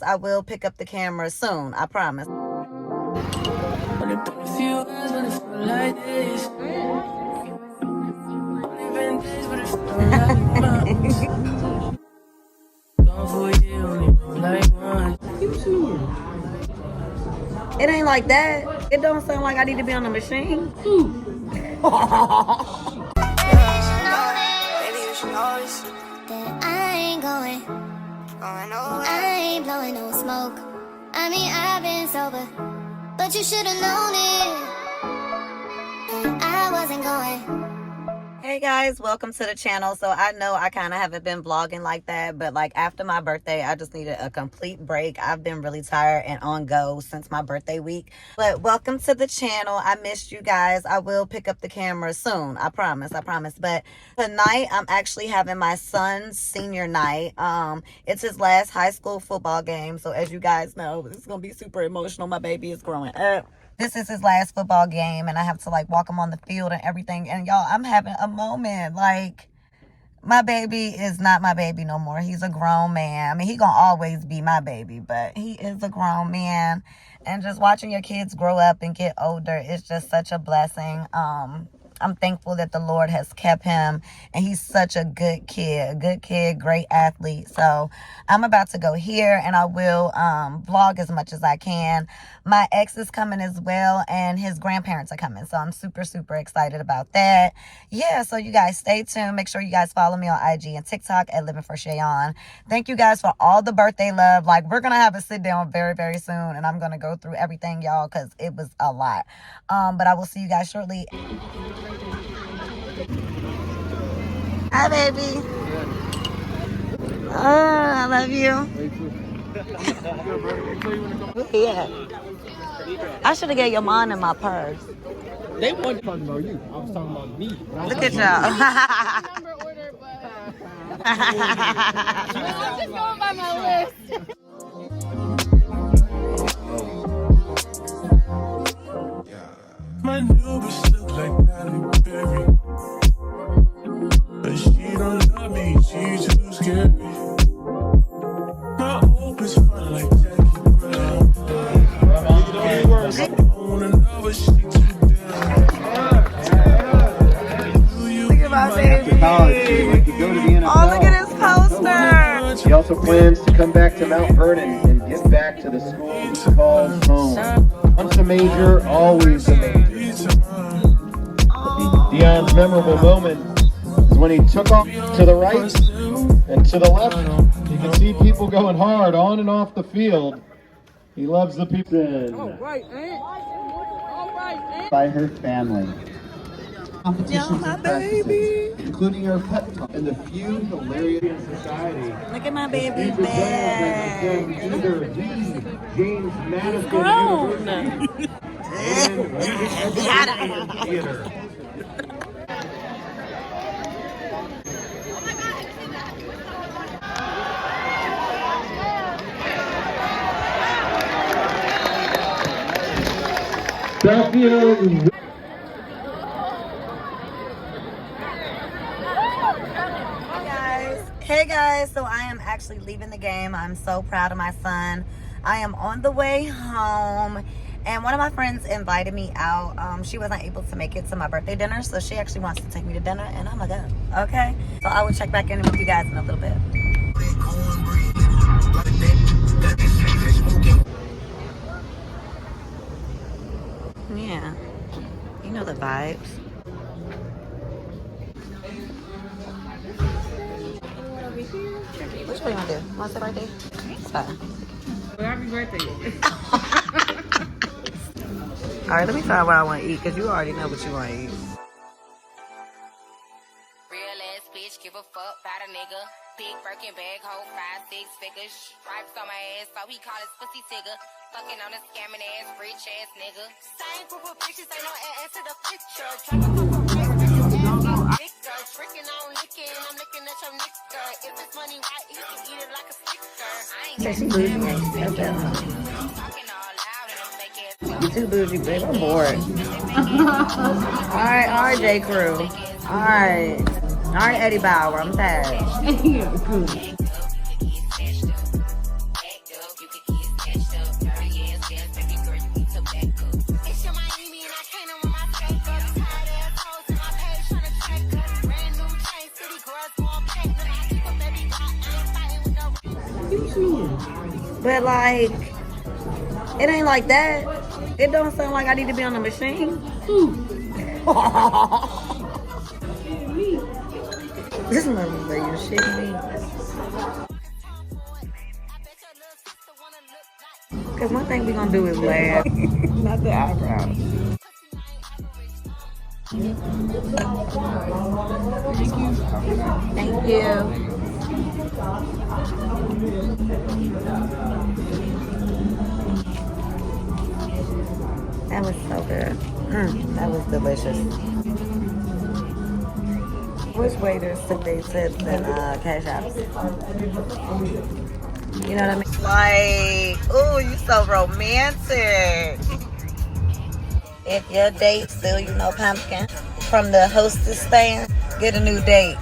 I will pick up the camera soon, I promise. It ain't like that. It don't sound like I need to be on the machine. I ain't blowing no smoke. I mean, I've been sober, but you should have known it. I wasn't going. Hey guys, welcome to the channel. So I know I kind of haven't been vlogging like that, but like after my birthday, I just needed a complete break. I've been really tired and on go since my birthday week. But welcome to the channel. I missed you guys. I will pick up the camera soon. I promise. But tonight I'm actually having my son's senior night. It's his last high school football game. So as you guys know, this is gonna be super emotional. My baby is growing up. This is his last football game, and I have to like walk him on the field and everything. And y'all, I'm having a moment. Like, my baby is not my baby no more. He's a grown man. I mean, he gonna always be my baby, but he is a grown man. And just watching your kids grow up and get older is just such a blessing. I'm thankful that the Lord has kept him, and he's such a good kid, great athlete. So I'm about to go here, and I will vlog as much as I can. My ex is coming as well, and his grandparents are coming. So I'm super excited about that. Yeah, so you guys stay tuned. Make sure you guys follow me on IG and TikTok at Living for Shayon. Thank you guys for all the birthday love. Like, we're going to have a sit down very soon, and I'm going to go through everything, y'all, because it was a lot. But I will see you guys shortly. Hi, baby. Oh, I love you. Yeah. I should have gave your mom in my purse. They weren't talking about you. I was talking about me. Look at y'all. I'm just going by my list. My new bitch look like Halle Berry, but she don't love me, she too scary. My old bitch fun like Jackie Brown. I wanna know what she too down. Look at my baby. Oh, look at his poster. He also plans to come back to Mount Vernon and get back to the school he calls home. Once a major, always a major. Deion's memorable moment is when he took off to the right and to the left. You can see people going hard on and off the field. He loves the people. By her family. Yo, my baby. Including her pep talk and the few hilarious society. Look at my baby bag. Either the James Madison University and Theater. Belfield. Hey guys, so I am actually leaving the game. I'm so proud of my son. I am on the way home, and one of my friends invited me out. She wasn't able to make it to my birthday dinner, so she actually wants to take me to dinner, and I'm gonna go. Okay, so I will check back in with you guys in a little bit. Yeah, you know the vibes. Which way you want to do? Want to sit right there? It's fine. Well, happy birthday. All right, let me try what I want to eat, because you already know what you want to eat. Real ass bitch, give a fuck about a nigga. Big Birkin bag, hold 5, 6 figures. Stripes on my ass, so he call his pussy tigger. Fucking on a scamming ass, rich ass nigga. Same group of bitches, ain't no ass to the picture. Tricking on licking, I'm looking at your nigga. If it's money right, you can eat it like a sticker. I ain't She bougie. That's that. talking all loud and I'm making You too bougie, babe. I'm bored. All right, J. Crew. All right, Eddie Bauer. I'm tired. But like, it ain't like that. It don't sound like I need to be on the machine. This motherfucker, you shitting me. Cause one thing we gonna do is laugh, not the eyebrows. Thank you. That was so good. That was delicious. Which waiters took their tips and cash apps? You know what I mean? Like, ooh, you so romantic. If your date still, you know, pumpkin from the hostess stand, get a new date.